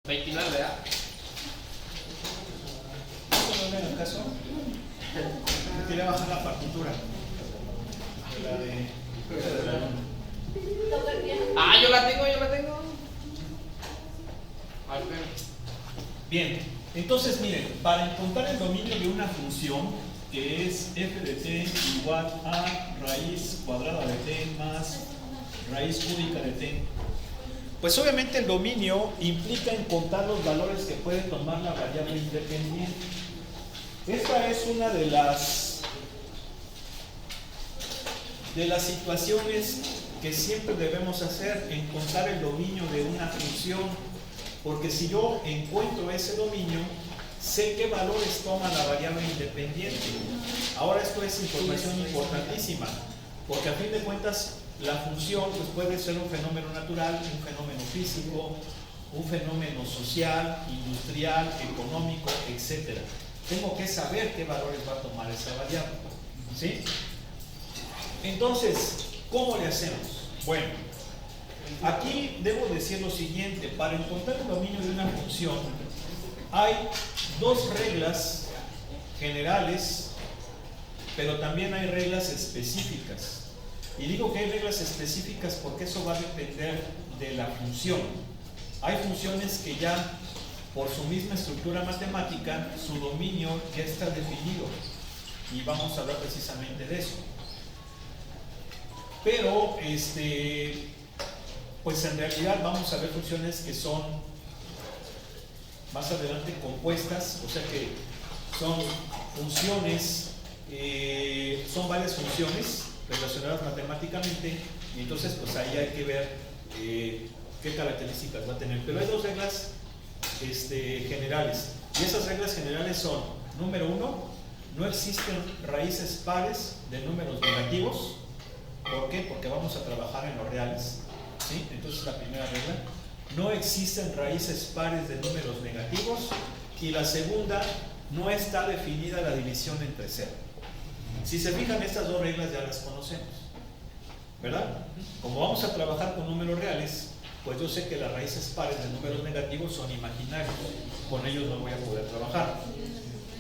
29, ¿verdad? ¿No me hagan caso? Me quería bajar la partitura. La de... Ah, yo la tengo. A ver. Bien, entonces miren, para encontrar el dominio de una función que es f de t igual a raíz cuadrada de t más raíz cúbica de t, pues obviamente el dominio implica encontrar los valores que puede tomar la variable independiente. Esta es una de las situaciones que siempre debemos hacer, encontrar el dominio de una función, porque si yo encuentro ese dominio, sé qué valores toma la variable independiente. Ahora esto es información importantísima, porque a fin de cuentas la función pues, puede ser un fenómeno natural, un fenómeno físico, un fenómeno social, industrial, económico, etc. Tengo que saber qué valores va a tomar esa variable, ¿sí? Entonces, ¿cómo le hacemos? Bueno, aquí debo decir lo siguiente: para encontrar el dominio de una función hay dos reglas generales, pero también hay reglas específicas. Y digo que hay reglas específicas porque eso va a depender de la función. Hay funciones que ya, por su misma estructura matemática, su dominio ya está definido. Y vamos a hablar precisamente de eso. Pero, pues en realidad vamos a ver funciones que son más adelante compuestas, o sea que son funciones, son varias funciones relacionadas matemáticamente, y entonces pues ahí hay que ver qué características va a tener. Pero hay dos reglas generales, y esas reglas generales son: número uno, no existen raíces pares de números negativos. ¿Por qué? Porque vamos a trabajar en los reales, ¿sí? Entonces la primera regla: no existen raíces pares de números negativos. Y la segunda: no está definida la división entre cero. Si se fijan, estas dos reglas ya las conocemos, ¿verdad? Como vamos a trabajar con números reales, pues yo sé que las raíces pares de números negativos son imaginarios, con ellos no voy a poder trabajar,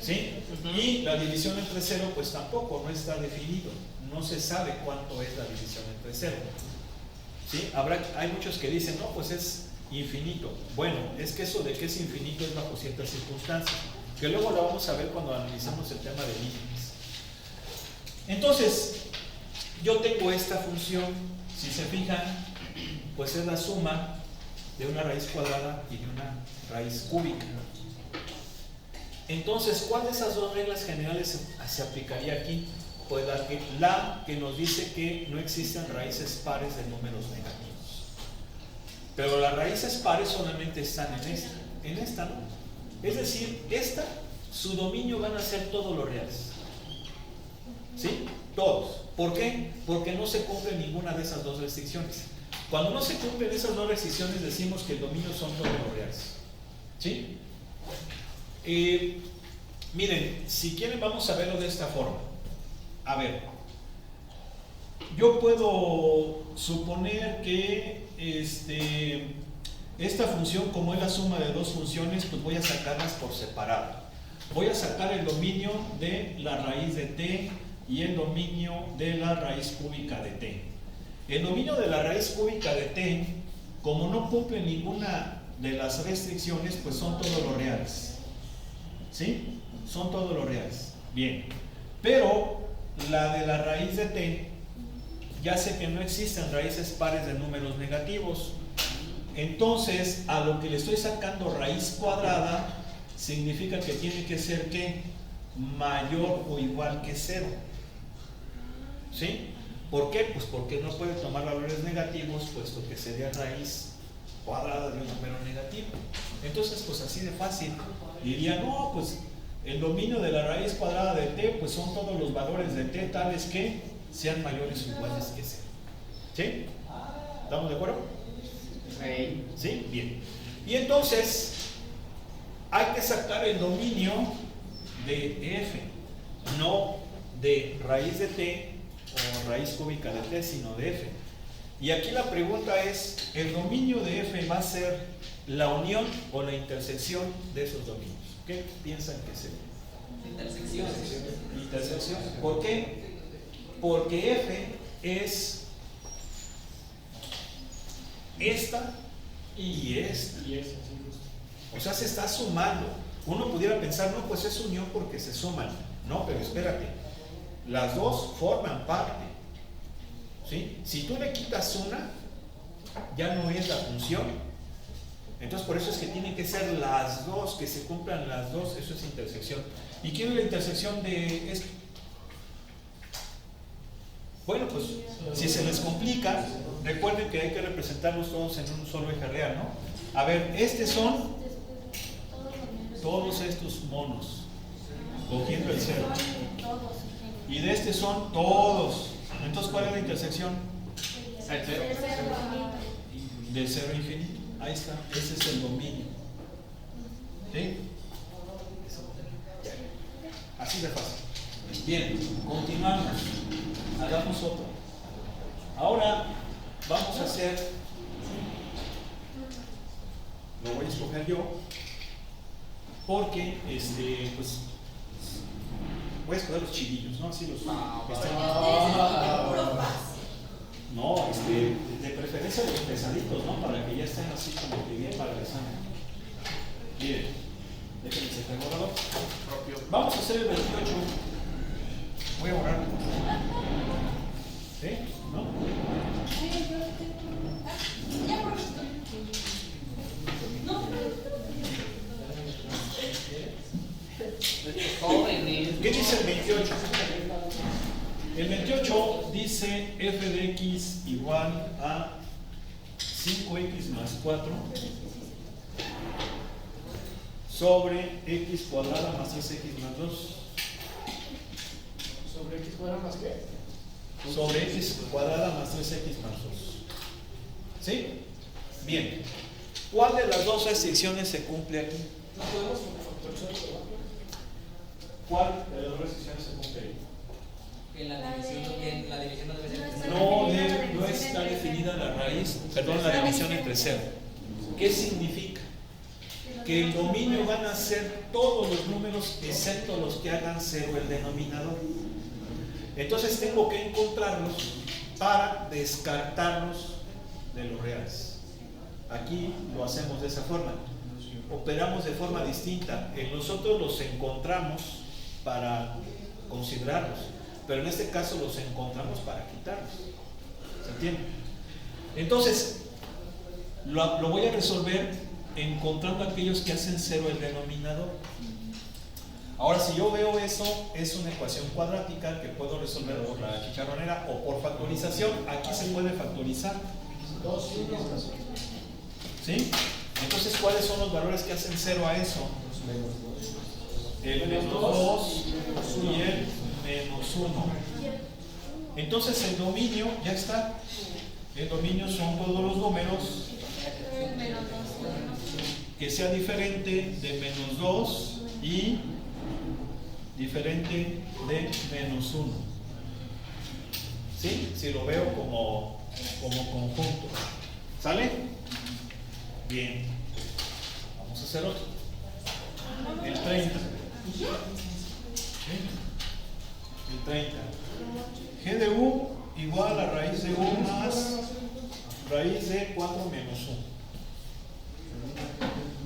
¿sí? Y la división entre cero pues tampoco, no está definido, no se sabe cuánto es la división entre cero, ¿sí? Hay muchos que dicen, no, pues es infinito. Bueno, es que eso de que es infinito es bajo ciertas circunstancias, que luego lo vamos a ver cuando analizamos el tema de límites. Entonces, yo tengo esta función, si se fijan, pues es la suma de una raíz cuadrada y de una raíz cúbica. Entonces, ¿cuál de esas dos reglas generales se aplicaría aquí? Pues la que nos dice que no existen raíces pares de números negativos. Pero las raíces pares solamente están en esta, ¿no? Es decir, su dominio van a ser todos los reales, ¿sí? Todos. ¿Por qué? Porque no se cumple ninguna de esas dos restricciones. Cuando no se cumplen esas dos restricciones, decimos que el dominio son todos los reales, ¿sí? Miren, si quieren vamos a verlo de esta forma. A ver, yo puedo suponer que esta función, como es la suma de dos funciones, pues voy a sacarlas por separado. Voy a sacar el dominio de la raíz de t y el dominio de la raíz cúbica de t. El dominio de la raíz cúbica de t, como no cumple ninguna de las restricciones, pues son todos los reales, ¿sí? Son todos los reales. Bien, pero la de la raíz de t, ya sé que no existen raíces pares de números negativos. Entonces, a lo que le estoy sacando raíz cuadrada, significa que tiene que ser ¿qué? Mayor o igual que 0. ¿Sí? ¿Por qué? Pues porque no puede tomar valores negativos, puesto que sería raíz cuadrada de un número negativo. Entonces, pues así de fácil. Diría, no, pues el dominio de la raíz cuadrada de t, pues son todos los valores de t tales que sean mayores o iguales que 0. ¿Sí? ¿Estamos de acuerdo? ¿Sí? Bien. Y entonces, hay que sacar el dominio de f, no de raíz de t o raíz cúbica de t, sino de f. Y aquí la pregunta es, ¿el dominio de f va a ser la unión o la intersección de esos dominios. ¿Qué piensan que sería? Intersección. Intersección. ¿Por qué? Porque F es esta y esta. O sea, se está sumando. Uno pudiera pensar, no, pues es unión porque se suman. No, pero espérate. Las dos forman parte. ¿Sí? Si tú le quitas una, ya no es la función. Entonces, por eso es que tienen que ser las dos, que se cumplan las dos. Eso es intersección. ¿Y quién es la intersección de esto? Bueno, pues si se les complica, recuerden que hay que representarlos todos en un solo eje real, ¿no? A ver, estos son todos estos monos, cogiendo el cero. Y de este son todos. Entonces, ¿cuál es la intersección? El cero. Del cero infinito. Ahí está, ese es el dominio. ¿Sí? Así de fácil. Bien, continuamos. Hagamos otro. Ahora vamos a hacer, lo voy a escoger yo, porque pues voy a escoger los chidillos, ¿no? Así los no, de preferencia los pesaditos, ¿no? Para que ya estén así como que bien paralizados. Bien, déjenme sacar el borrador. Vamos a hacer el 28. Voy a borrar. ¿Sí? ¿No? ¿Qué dice el 28? El 28 dice f de x igual a 5x más 4 sobre x cuadrada más 3x más 2. ¿Sobre x cuadrada más qué? Sobre x cuadrada más 3x más 2. ¿Sí? Bien. ¿Cuál de las dos restricciones se cumple aquí? ¿No podemos factorizar? ¿Cuál de las dos restricciones se cumple aquí? Que la división no debe ser. No está definida la raíz, perdón, la división entre cero. ¿Qué significa? Que el dominio van a ser todos los números excepto los que hagan cero el denominador. Entonces tengo que encontrarlos para descartarlos de los reales. Aquí lo hacemos de esa forma. Operamos de forma distinta. Nosotros los encontramos para considerarlos, pero en este caso los encontramos para quitarlos. ¿Se entiende? Entonces, lo voy a resolver encontrando aquellos que hacen cero el denominador. Ahora, si yo veo eso, es una ecuación cuadrática que puedo resolver por la chicharronera o por factorización. Aquí se puede factorizar. 2 y 1. ¿Sí? Entonces, ¿cuáles son los valores que hacen cero a eso? El menos 2 y el menos 1. Entonces, el dominio ya está. El dominio son todos los números que sea diferente de menos 2 y diferente de menos 1. ¿Sí? Si lo veo como conjunto. ¿Sale? Bien. Vamos a hacer otro. El 30. El 30. G de U igual a raíz de U más raíz de 4 menos 1.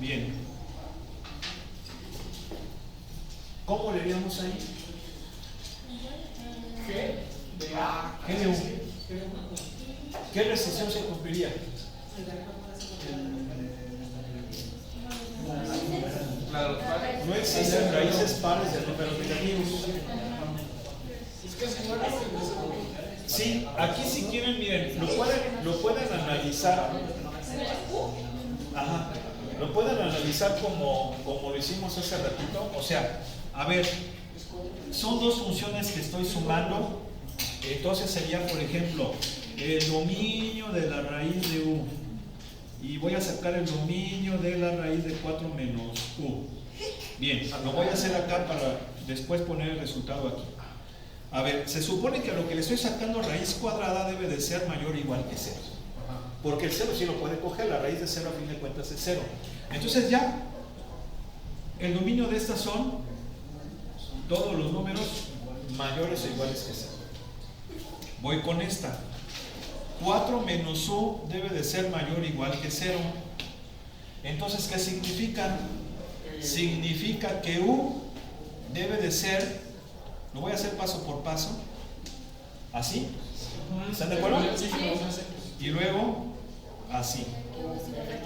Bien. ¿Cómo le haríamos ahí? G de U. ¿Qué restricción se cumpliría? No existen raíces pares de números negativos. Sí, aquí si quieren, miren, lo pueden analizar. Ajá. Lo pueden analizar como lo hicimos hace ratito. O sea, a ver, son dos funciones que estoy sumando. Entonces sería, por ejemplo, el dominio de la raíz de U. Y voy a sacar el dominio de la raíz de 4 menos U. Bien, lo voy a hacer acá para después poner el resultado aquí. A ver, se supone que a lo que le estoy sacando raíz cuadrada debe de ser mayor o igual que 0. porque el 0 sí lo puede coger, la raíz de 0 a fin de cuentas es 0. Entonces ya, el dominio de estas son todos los números mayores o iguales que 0. Voy con esta. 4 menos u debe de ser mayor o igual que 0. Entonces, ¿qué significa? Significa que u debe de ser, lo voy a hacer paso por paso, así. ¿Están de acuerdo? Sí, Y luego, así.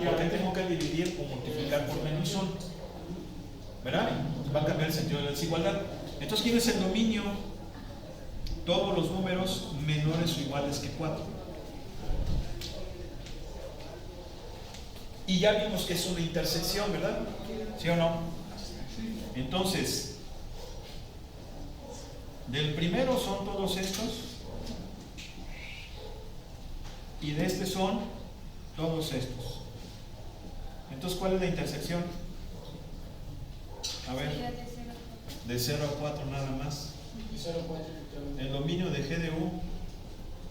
Porque tengo que dividir o multiplicar por menos 1. ¿Verdad? Va a cambiar el sentido de la desigualdad. Entonces, ¿quién es el dominio? Todos los números menores o iguales que 4. Y ya vimos que es una intersección, ¿verdad? ¿Sí o no? Entonces, del primero son todos estos, y de este son todos estos. Entonces, ¿cuál es la intersección? A ver, de 0 a 4 nada más. El dominio de G de U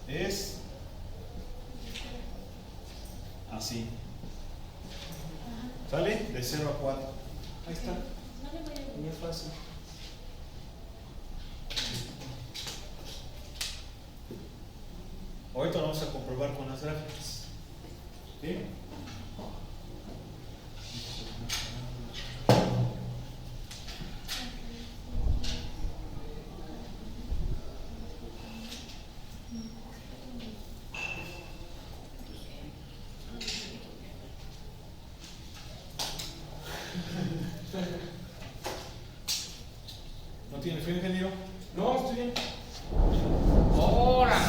es así. ¿Sale? De 0 a 4. Ahí está. Muy fácil. Ahorita lo vamos a comprobar con las gráficas. ¿Sí? ¿No tiene frío, ingeniero? No, estoy bien. ¡Hora!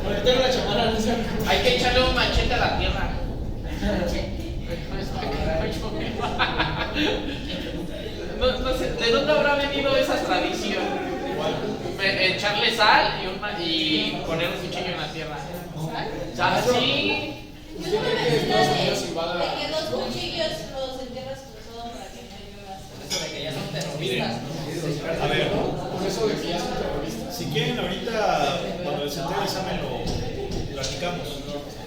Ahorita tengo la chamarra, no sé. Hay que echarle un machete a la tierra. No sé, ¿de dónde habrá venido esa tradición? Echarle sal y poner un cuchillo en la tierra. ¿Sal? Sí. ¿Usted cree que Estados Unidos invada? De que los cuchillos los entierras cruzados para que no llueva. Eso de que ya son terroristas. A ver, Por eso de que ya son terroristas. si quieren ahorita, cuando les entregue el examen lo platicamos.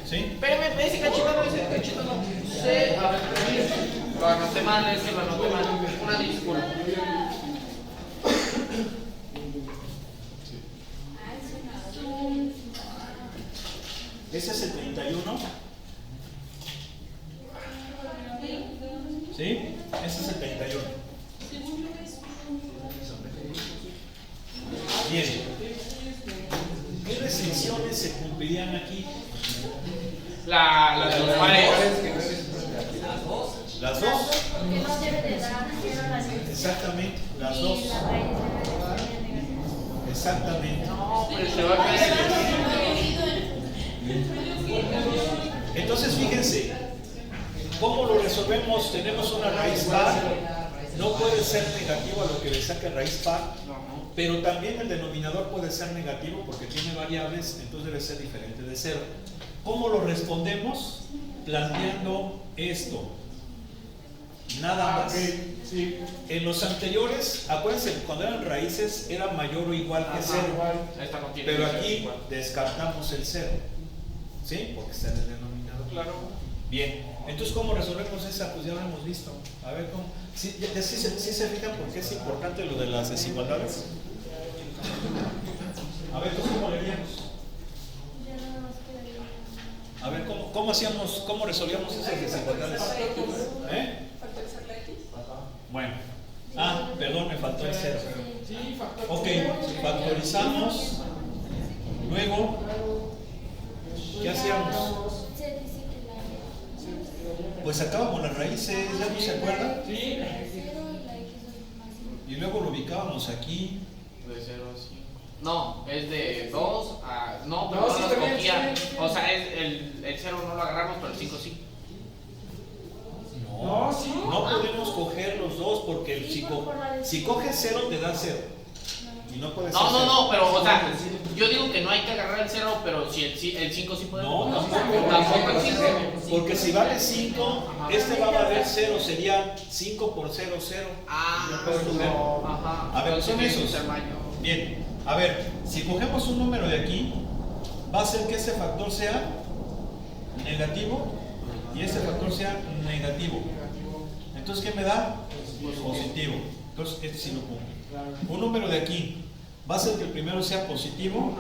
¿Sí? Espérame, ese cachito no. Sí, a ver, lo anoté mal, es que lo anoté mal. Una disculpa. Ese es el 31. ¿Sí? Ese es el 31. Bien. ¿Qué restricciones se cumplirían aquí? La de los pares. Las dos. Porque no debe de dar cero a la luz. Exactamente, las dos. Y la raíz debe de ser negativa. Exactamente. No, pero se va a caer. Entonces fíjense, ¿cómo lo resolvemos? Tenemos una raíz par, no puede ser negativo a lo que le saque raíz par, pero también el denominador puede ser negativo porque tiene variables, entonces debe ser diferente de 0. ¿Cómo lo respondemos? Planteando esto. Nada más. Sí. En los anteriores, acuérdense, cuando eran raíces era mayor o igual que 0. Esta no tiene Pero que ser aquí igual. descartamos el 0. ¿Sí? Porque está en el denominador. Claro. Bien. Entonces, ¿cómo resolvemos esa? Pues ya lo hemos visto. A ver cómo. ¿Sí se fijan por qué es importante lo de las desigualdades? A ver, ¿cómo leeríamos? Ya nada más quedaría. A ver, ¿cómo resolvíamos esas desigualdades? ¿Eh? Bueno. Ah, perdón, me faltó el 0. Sí, factor. Ok, factorizamos. Luego, ¿qué hacíamos? Se dice que la Pues sacábamos las raíces, ¿ya no se acuerdan? Sí. cero y la X es más Y luego lo ubicábamos aquí. De 0 a 5. No, es de 2 a. No, pero No, no sí, los está bien, cogía. está bien. O sea, el 0 no lo agarramos, pero el 5 sí. No, sí. No podemos coger los dos porque si coges 0 te da 0. Y no puede ser. No, pero, o sea, yo digo que no hay que agarrar el 0, pero si el 5 sí puede. No, Tampoco el 5. Porque si vale 5, este va a valer 0, sería 5 por 0, 0. Ah, No puedo coger. Ajá. A ver, son Entonces, esos. el mayor. Bien, a ver, si cogemos un número de aquí, va a ser que este factor sea negativo y este factor sea negativo. Entonces, ¿qué me da? Positivo. Entonces, este sí lo cumple. Un número de aquí va a ser que el primero sea positivo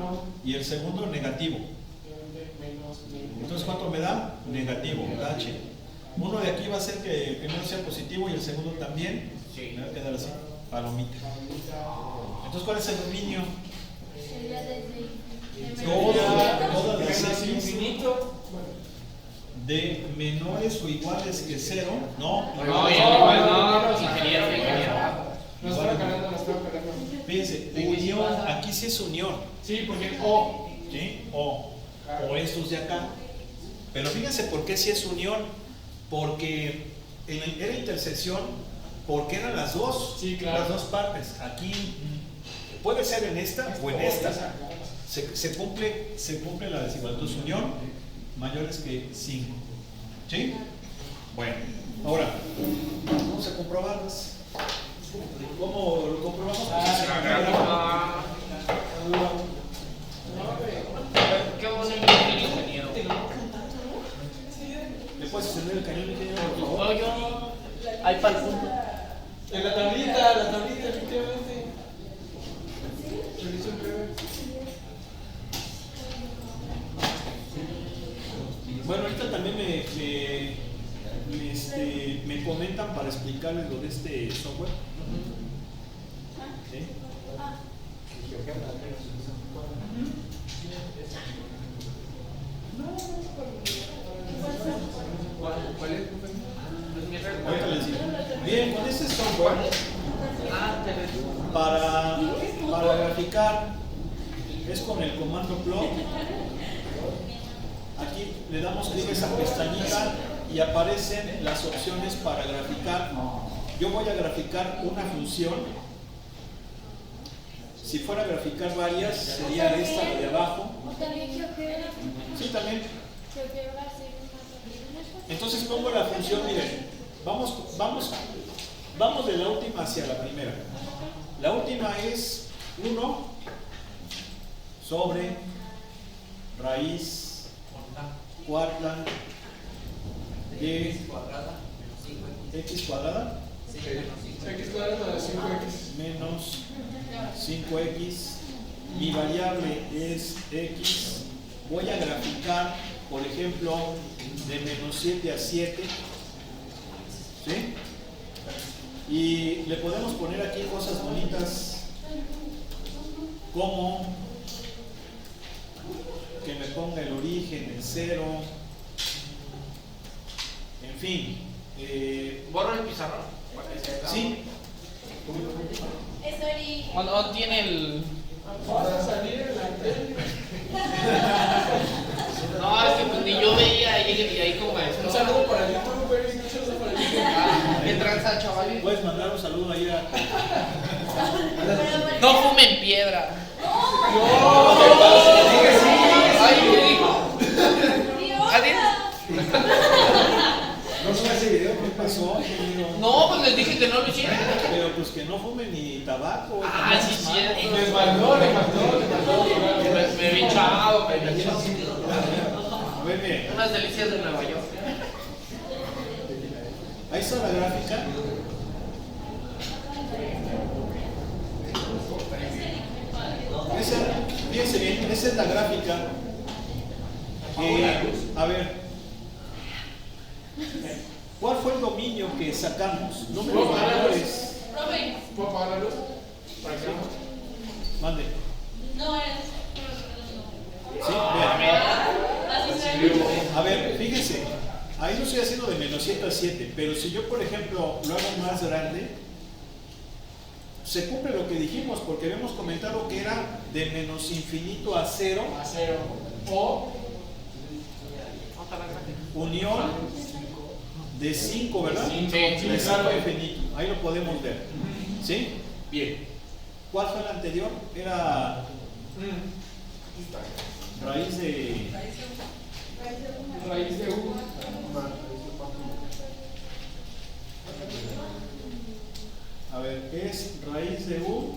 y el segundo negativo. Entonces, ¿cuánto me da? Negativo, tache. Uno de aquí va a ser que el primero sea positivo y el segundo también. Sí. Me va a quedar así, palomita. Entonces, ¿cuál es el dominio? Todas las x Infinito. de menores o iguales que 0. No, No, igual no, ingeniero. No estaba calando, no estaba calando. Fíjense, unión, aquí sí es unión. Sí, porque O. ¿Sí? O estos de acá. Pero fíjense por qué si es unión, porque era intersección, porque eran las dos, Sí, claro. las dos partes. Aquí puede ser en esta o en esta. Se cumple la desigualdad. Entonces, unión mayores que 5. ¿Sí? Bueno, ahora vamos a comprobarlas. ¿Cómo lo comprobamos? Qué bonito ingeniero. ¿Le puedes encender el cañón, ingeniero, por favor? No, yo. Hay para el punto. En la tablita, efectivamente. Revisión breve. Bueno, ahorita también me comentan para explicarles lo de este software. ¿Sí? ¿Cuál es? Ahorita les digo. Bien, con este software para graficar es con el comando plot. Aquí le damos clic a esa pestañita y aparecen las opciones para graficar. Yo voy a graficar una función. Si fuera a graficar varias, sería esta, la de abajo. Sí, también. Entonces pongo la función, miren, vamos de la última hacia la primera. La última es 1 sobre raíz cuarta de x cuadrada X cuadrado de 5X. menos 5x. Mi variable es x. Voy a graficar, por ejemplo, de menos 7 a 7. ¿Sí? Y le podemos poner aquí cosas bonitas como que me ponga el origen en 0. En fin. Borro el pizarrón. Sí. Es ori. Cuando tiene el. Para salir en la tele. No, es que pues ni yo veía y ahí como Un esto. saludo para el YouTube, güey. Un saludo para el YouTube. ¿Qué tranza, chavales? Puedes mandar un saludo ahí a. No fumen piedra. Ay, ¿qué dijo? ¿Alguien? No sube ese video, ¿qué pasó? No, pues les dije que no lo hicieran. Pero pues que no fumen ni tabaco. Ah, sí, sí. Les mandó. Me vi chavo, me vi chavo. A ver, bien. Unas delicias de Nueva York. Ahí está la gráfica. Fíjense bien, esa es la gráfica. A ver, ¿cuál fue el dominio que sacamos? Números mayores. Profe, ¿Puedo apagar la luz? Para que Mande. no es. Sí, vean. Así se. A ver, fíjense, ahí lo estoy haciendo de menos 7 a 7, pero si yo, por ejemplo, lo hago más grande, se cumple lo que dijimos, porque habíamos comentado que era de menos infinito a 0, A 0. O. unión de 5, ¿verdad? Sí, De sí, 5 claro. a infinito, ahí lo podemos ver. ¿Sí? Bien. ¿Cuál fue el anterior? Era raíz de... Raíz de U. A ver, es raíz de U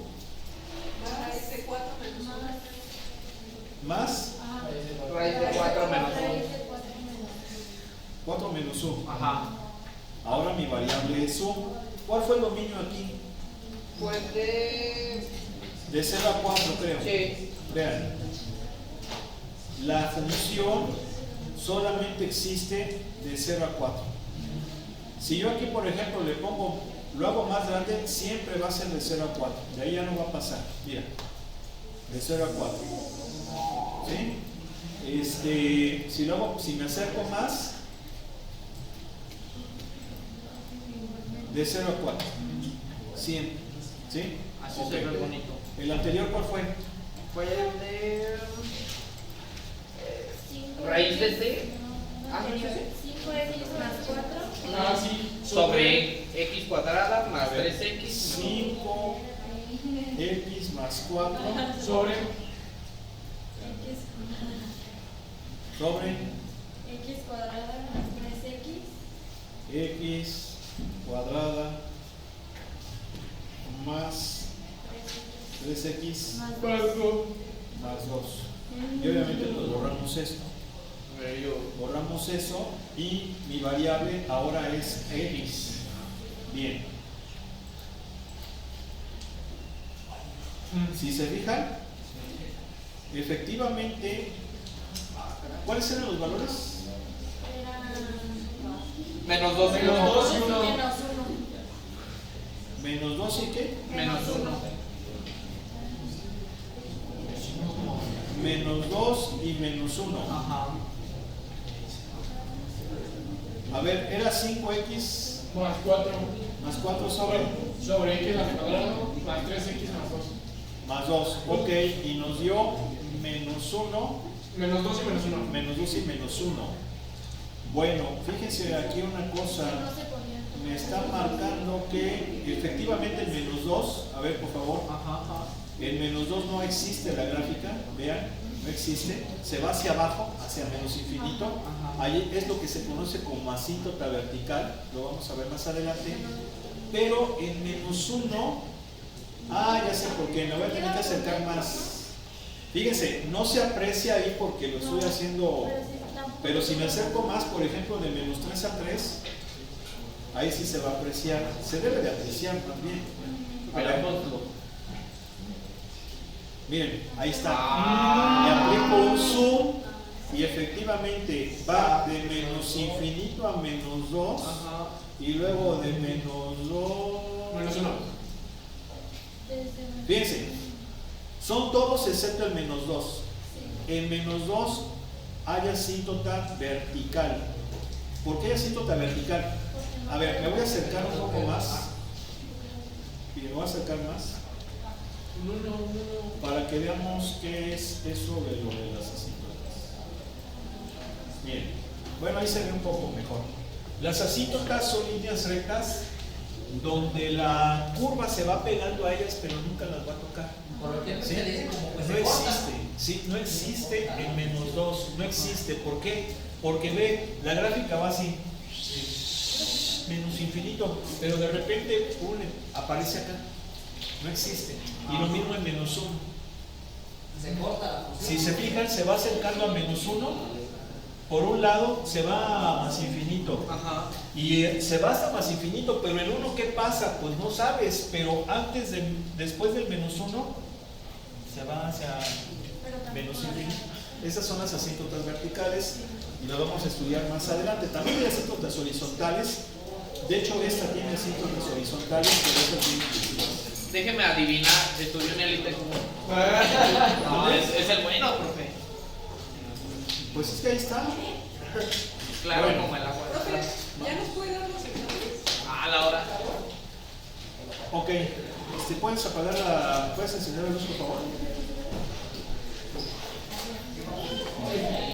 más Raíz de 4 menos menos 1. Ajá. Ahora mi variable es 1. ¿Cuál fue el dominio aquí? Pues de... De 0 a 4, creo. Sí. Vean, la función solamente existe de 0 a 4. Si yo aquí, por ejemplo, le pongo, lo hago más grande, siempre va a ser de 0 a 4. De ahí ya no va a pasar. Mira, de 0 a 4. ¿Sí? Si me acerco más, de 0 a 4. Siempre. ¿Sí? Así Ok. se ve bonito. ¿El anterior cuál fue? Fue el de... raíz de C. Ah, ¿no es ese? 5x más 4. Ah, sí. Sobre x cuadrada más A ver, 3x. 5x más 4 Sobre. sobre X cuadrada más 3x. x cuadrada más 3x Cuatro. más 2. Y obviamente pues borramos esto. Medio. Borramos eso y mi variable ahora es x. Bien. Si se fijan, efectivamente, ¿cuáles eran los valores? Menos 2 Menos 2 y 1. Menos 2 y qué? Menos 1. Menos 2 y menos 1. Ajá. A ver, era 5x Más 4. más 4 sobre Sobre x al cuadrado. Más 3x más 2. más 2. Ok, y nos dio menos 1, Menos 2 y menos 1. menos 2 y menos 1. Bueno, fíjense aquí una cosa. Me está marcando que efectivamente el menos 2, a ver por favor, Ajá. el menos 2 no existe en la gráfica, vean, no existe, se va hacia abajo, hacia menos infinito, Ajá. ahí es lo que se conoce como asíntota vertical, lo vamos a ver más adelante, pero en menos 1, ya sé por qué, me voy a tener que acercar más. Fíjense, no se aprecia ahí porque lo estoy haciendo, pero si me acerco más, por ejemplo, de menos 3 a 3, ahí sí se va a apreciar, se debe de apreciar también. A ver, Veámoslo. miren, ahí está. Ah. Le aplico un zoom y efectivamente va de menos infinito a menos 2 Ajá. y luego de menos 2. Menos 1. Fíjense, son todos excepto el menos 2. En menos 2 hay asíntota vertical. ¿Por qué hay asíntota vertical? A ver, me voy a acercar un poco más. Y me voy a acercar más para que veamos qué es eso de lo de las asíntotas. Bien, bueno, ahí se ve un poco mejor. Las asíntotas son líneas rectas donde la curva se va pegando a ellas, pero nunca las va a tocar. Por lo que ¿Sí? se dice como pues No se corta. existe, sí, no existe en menos 2, no existe. ¿Por qué? Porque ve, la gráfica va así, menos infinito, pero de repente aparece acá, no existe. Y lo mismo en menos 1. Se corta la función. Si se fijan, se va acercando a menos 1. Por un lado se va a más infinito Ajá. y se va hasta más infinito, pero el 1 ¿qué pasa? Pues no sabes, pero después del menos 1 se va hacia menos infinito. Esas son las asíntotas verticales y las vamos a estudiar más adelante. También hay asíntotas horizontales. De hecho, esta tiene asíntotas horizontales, pero esta tiene difícil. Déjeme adivinar, estudió en el ITQ. No, es el bueno, profe. Pues es que ahí está. Claro, Bueno. como el agua. ¿Ya nos puede dar los exámenes? A la hora. Ok, ¿puedes apagar puedes encender la luz, por favor?